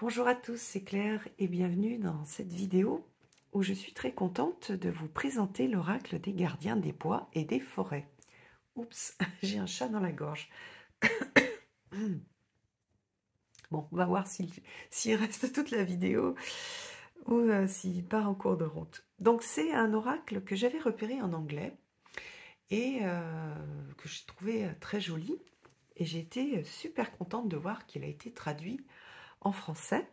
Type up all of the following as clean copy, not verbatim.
Bonjour à tous, c'est Claire et bienvenue dans cette vidéo où je suis très contente de vous présenter l'oracle des gardiens des bois et des forêts. Oups, j'ai un chat dans la gorge. Bon, on va voir s'il reste toute la vidéo ou s'il part en cours de route. Donc c'est un oracle que j'avais repéré en anglais et que j'ai trouvé très joli. Et j'ai été super contente de voir qu'il a été traduit en français.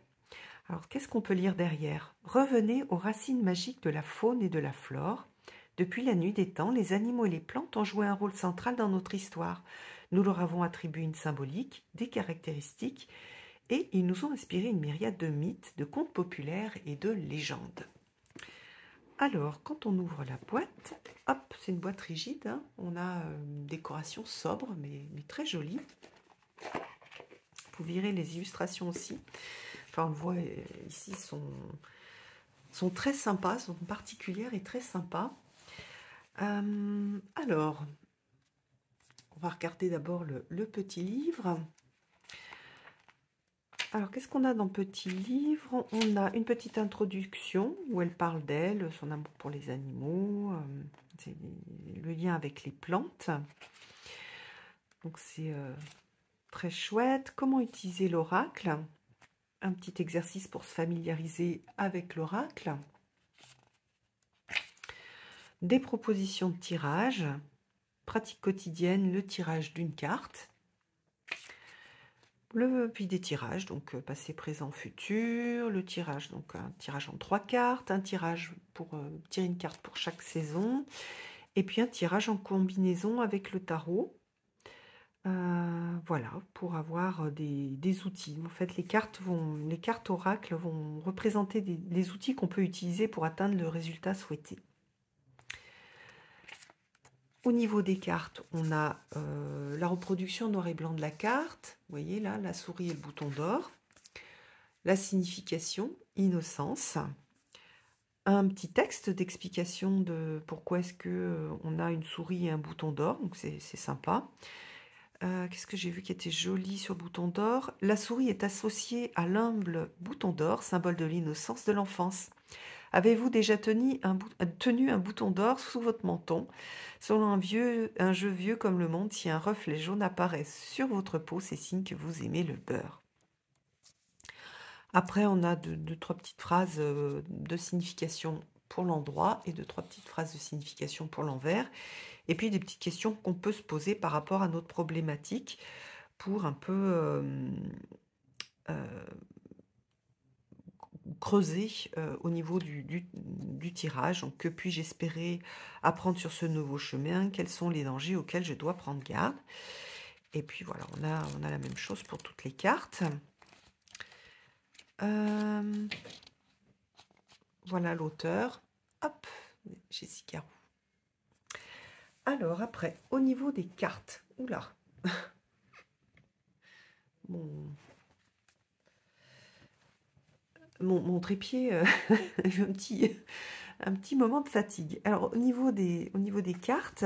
Alors, qu'est-ce qu'on peut lire derrière? Revenez aux racines magiques de la faune et de la flore. Depuis la nuit des temps, les animaux et les plantes ont joué un rôle central dans notre histoire. Nous leur avons attribué une symbolique, des caractéristiques, et ils nous ont inspiré une myriade de mythes, de contes populaires et de légendes. Alors, quand on ouvre la boîte, hop, c'est une boîte rigide, hein, on a une décoration sobre, mais très jolie. Vous verrez les illustrations aussi. Enfin, on le voit ici, sont très sympas, sont particulières et très sympas. Alors, on va regarder d'abord le petit livre. Alors, qu'est-ce qu'on a dans le petit livre? On a une petite introduction où elle parle d'elle, son amour pour les animaux, le lien avec les plantes. Donc, c'est très chouette. Comment utiliser l'oracle? Un petit exercice pour se familiariser avec l'oracle. Des propositions de tirage, pratique quotidienne, le tirage d'une carte, puis des tirages, donc passé, présent, futur, le tirage, donc un tirage en 3 cartes, un tirage pour tirer une carte pour chaque saison, et puis un tirage en combinaison avec le tarot. Voilà, pour avoir des outils. En fait, les cartes oracles vont représenter des outils qu'on peut utiliser pour atteindre le résultat souhaité. Au niveau des cartes, on a la reproduction noir et blanc de la carte. Vous voyez là, la souris et le bouton d'or. La signification, innocence. Un petit texte d'explication de pourquoi est-ce que on a une souris et un bouton d'or. Donc c'est sympa. Qu'est-ce que j'ai vu qui était joli sur le bouton d'or? La souris est associée à l'humble bouton d'or, symbole de l'innocence de l'enfance. Avez-vous déjà tenu un bouton d'or sous votre menton? Selon un jeu vieux comme le monde, si un reflet jaune apparaît sur votre peau, c'est signe que vous aimez le beurre. Après, on a deux, trois petites phrases de signification pour l'endroit et 2-3 petites phrases de signification pour l'envers. Et puis des petites questions qu'on peut se poser par rapport à notre problématique pour un peu creuser au niveau du tirage. Donc, que puis-je espérer apprendre sur ce nouveau chemin? Quels sont les dangers auxquels je dois prendre garde? Et puis voilà, on a la même chose pour toutes les cartes. Voilà l'auteur. Hop, Jessica Roux. Alors après, au niveau des cartes, oula, mon trépied a eu un petit moment de fatigue. Alors au niveau des cartes,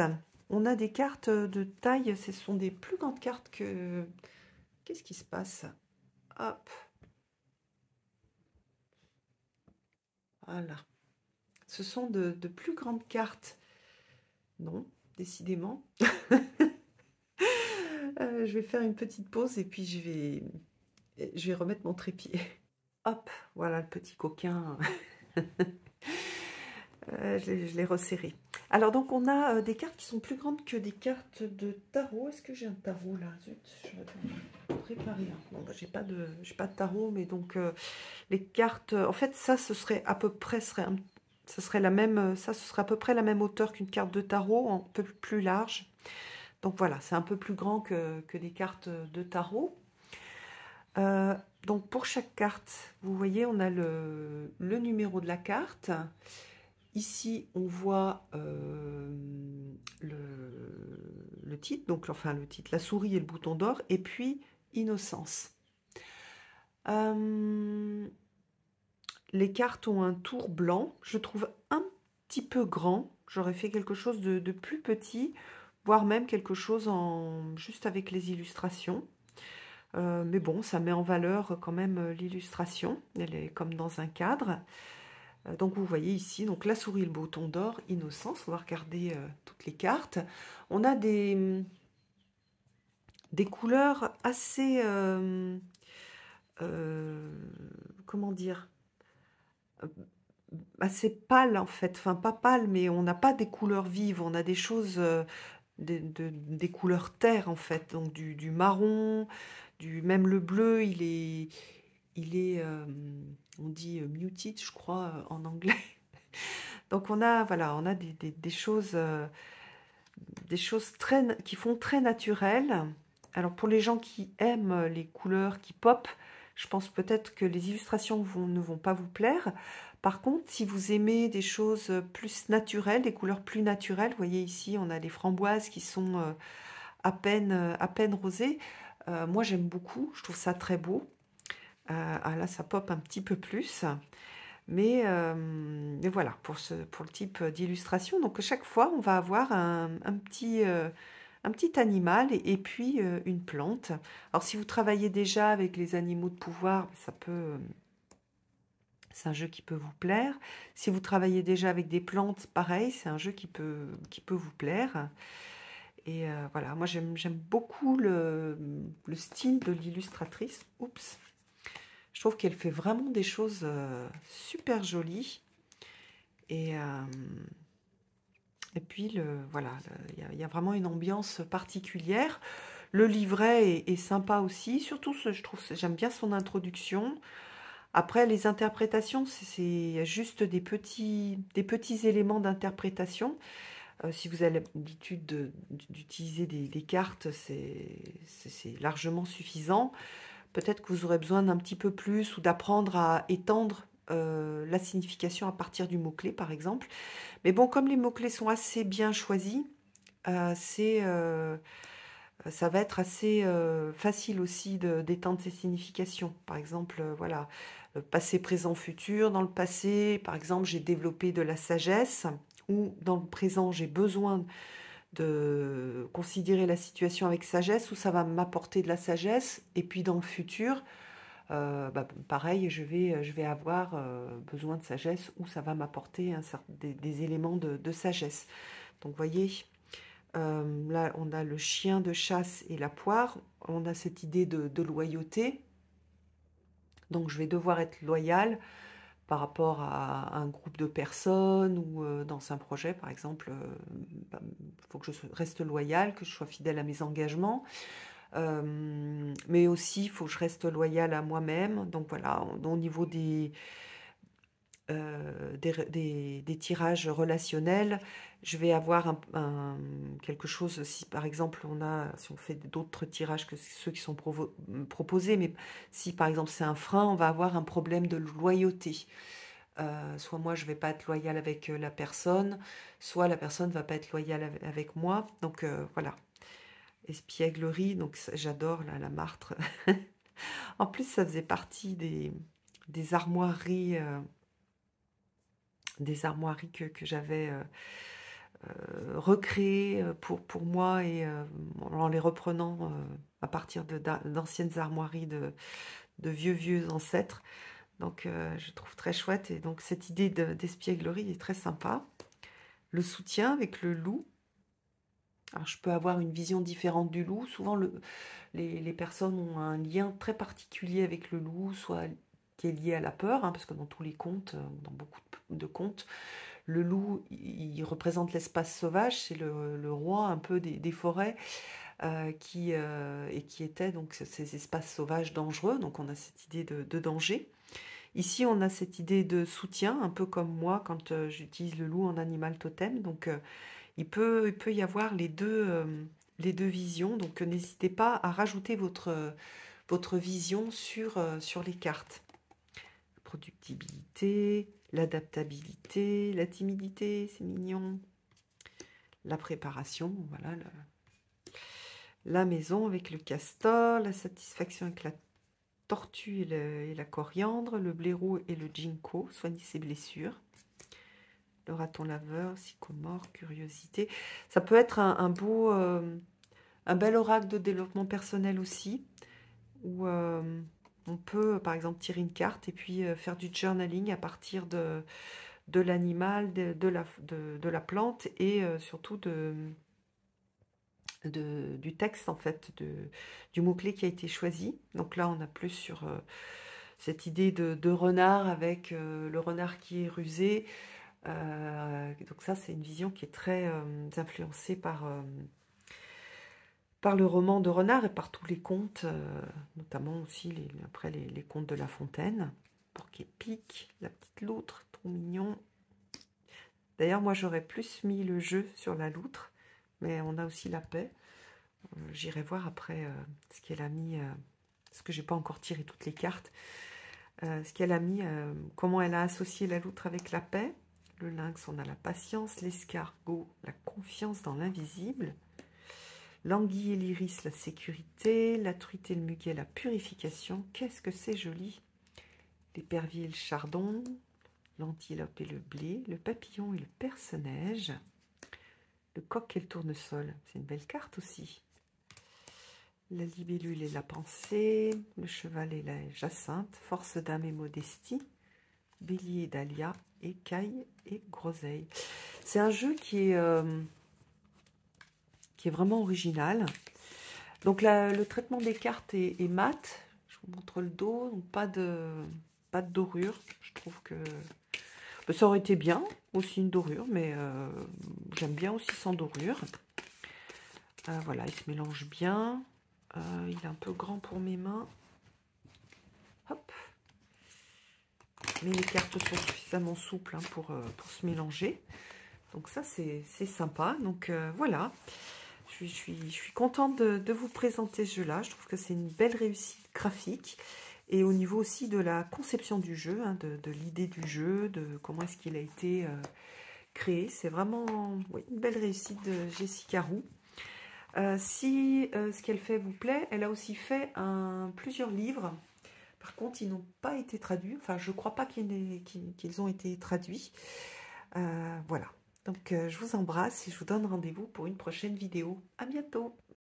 on a des cartes de taille, ce sont des plus grandes cartes que... Qu'est-ce qui se passe? Hop. Voilà. Ce sont de plus grandes cartes. Non, décidément. Je vais faire une petite pause et puis je vais remettre mon trépied. Hop, voilà le petit coquin. Je l'ai resserré. Alors donc on a des cartes qui sont plus grandes que des cartes de tarot. Est-ce que j'ai un tarot là? Zut, je vais préparer. Bon, bah, j'ai pas de tarot, mais donc les cartes. En fait, ça, ce serait à peu près, ce serait la même. Ça, ce serait à peu près la même hauteur qu'une carte de tarot, un peu plus large. Donc voilà, c'est un peu plus grand que des cartes de tarot. Donc pour chaque carte, vous voyez, on a le numéro de la carte. Ici, on voit le titre, donc enfin le titre, la souris et le bouton d'or, et puis innocence. Les cartes ont un tour blanc, je trouve un petit peu grand. J'aurais fait quelque chose de plus petit, voire même quelque chose juste avec les illustrations. Mais bon, ça met en valeur quand même l'illustration. Elle est comme dans un cadre. Donc vous voyez ici, donc la souris, le bouton d'or, innocence. On va regarder toutes les cartes. On a des couleurs assez... comment dire, assez pâles en fait. Enfin, pas pâles, mais on n'a pas des couleurs vives. On a des choses, des couleurs terre en fait. Donc du marron, même le bleu, on dit muted, je crois, en anglais. Donc on a, voilà, on a des choses qui font très naturelles. Alors pour les gens qui aiment les couleurs qui pop, je pense peut-être que les illustrations ne vont pas vous plaire. Par contre, si vous aimez des choses plus naturelles, des couleurs plus naturelles, vous voyez ici, on a les framboises qui sont à peine rosées. Moi, j'aime beaucoup, je trouve ça très beau. Ah, là, ça pop un petit peu plus. Mais voilà, pour le type d'illustration. Donc, chaque fois, on va avoir un petit animal et puis une plante. Alors, si vous travaillez déjà avec les animaux de pouvoir, c'est un jeu qui peut vous plaire. Si vous travaillez déjà avec des plantes, pareil, c'est un jeu qui peut vous plaire. Et voilà, moi j'aime beaucoup le style de l'illustratrice. Oups. Je trouve qu'elle fait vraiment des choses super jolies. Et, et puis, voilà, il y a vraiment une ambiance particulière. Le livret est sympa aussi. Surtout, j'aime bien son introduction. Après, les interprétations, c'est juste des petits éléments d'interprétation. Si vous avez l'habitude d'utiliser des cartes, c'est largement suffisant. Peut-être que vous aurez besoin d'un petit peu plus ou d'apprendre à étendre la signification à partir du mot-clé, par exemple. Mais bon, comme les mots-clés sont assez bien choisis, ça va être assez facile aussi d'étendre ces significations. Par exemple, voilà, passé, présent, futur. Dans le passé, par exemple, j'ai développé de la sagesse, ou dans le présent, j'ai besoin de considérer la situation avec sagesse, ou ça va m'apporter de la sagesse. Et puis dans le futur, pareil, je vais avoir besoin de sagesse, ou ça va m'apporter des éléments de sagesse. Donc, vous voyez, là, on a le chien de chasse et la poire. On a cette idée de loyauté. Donc, je vais devoir être loyale par rapport à un groupe de personnes ou dans un projet, par exemple. Il faut que je reste loyale, que je sois fidèle à mes engagements. Mais aussi, il faut que je reste loyale à moi-même. Donc, voilà, au niveau des tirages relationnels, je vais avoir quelque chose, si par exemple si on fait d'autres tirages que ceux qui sont proposés, mais si par exemple c'est un frein, on va avoir un problème de loyauté. Soit moi je vais pas être loyale avec la personne, soit la personne va pas être loyale avec moi. Donc voilà, espièglerie, donc j'adore la martre. En plus ça faisait partie des armoiries. Des armoiries que j'avais recréées pour moi, et en les reprenant à partir d'anciennes armoiries de vieux ancêtres. Donc je trouve très chouette, et donc cette idée d'espièglerie est très sympa. Le soutien avec le loup. Alors je peux avoir une vision différente du loup. Souvent les personnes ont un lien très particulier avec le loup, soit qui est lié à la peur, hein, parce que dans tous les contes, dans beaucoup de contes, le loup, il représente l'espace sauvage, c'est le roi un peu des forêts, et qui était donc ces espaces sauvages dangereux. Donc on a cette idée de danger. Ici, on a cette idée de soutien, un peu comme moi quand j'utilise le loup en animal totem. Donc il peut y avoir les deux visions. Donc n'hésitez pas à rajouter votre vision sur les cartes. Productibilité, l'adaptabilité, la timidité, c'est mignon. La préparation, voilà, la maison avec le castor, la satisfaction avec la tortue et la coriandre, le blaireau et le ginkgo, soigner ses blessures. Le raton laveur, sycomore, curiosité. Ça peut être un bel oracle de développement personnel aussi. où on peut, par exemple, tirer une carte et puis faire du journaling à partir de l'animal, de la plante et surtout du texte, en fait, du mot-clé qui a été choisi. Donc là, on a plus sur cette idée de renard avec le renard qui est rusé. Donc ça, c'est une vision qui est très influencée par le roman de Renard et par tous les contes, notamment aussi après les contes de La Fontaine. Porc-Épic, la petite loutre, trop mignon. D'ailleurs, moi, j'aurais plus mis le jeu sur la loutre, mais on a aussi la paix. J'irai voir après ce qu'elle a mis, parce que j'ai pas encore tiré toutes les cartes, ce qu'elle a mis, comment elle a associé la loutre avec la paix. Le lynx, on a la patience, l'escargot, la confiance dans l'invisible. L'anguille et l'iris, la sécurité. La truite et le muguet, la purification. Qu'est-ce que c'est joli! L'épervier et le chardon. L'antilope et le blé. Le papillon et le perce-neige. Le coq et le tournesol. C'est une belle carte aussi. La libellule et la pensée. Le cheval et la jacinthe. Force d'âme et modestie. Bélier et dahlia. Écaille et groseille. C'est un jeu qui est vraiment original. Donc le traitement des cartes est mat. Je vous montre le dos, donc pas de dorure. Je trouve que ça aurait été bien aussi une dorure, mais j'aime bien aussi sans dorure. Voilà, il se mélange bien. Il est un peu grand pour mes mains. Hop. Mais les cartes sont suffisamment souples hein, pour se mélanger. Donc ça, c'est sympa. Donc voilà. Je suis contente de vous présenter ce jeu-là. Je trouve que c'est une belle réussite graphique. Et au niveau aussi de la conception du jeu, hein, de l'idée du jeu, de comment est-ce qu'il a été créé. C'est vraiment oui, une belle réussite de Jessica Roux. Si ce qu'elle fait vous plaît, elle a aussi fait plusieurs livres. Par contre, ils n'ont pas été traduits. Enfin, je ne crois pas qu'ils ont été traduits. Voilà. Donc, je vous embrasse et je vous donne rendez-vous pour une prochaine vidéo. À bientôt!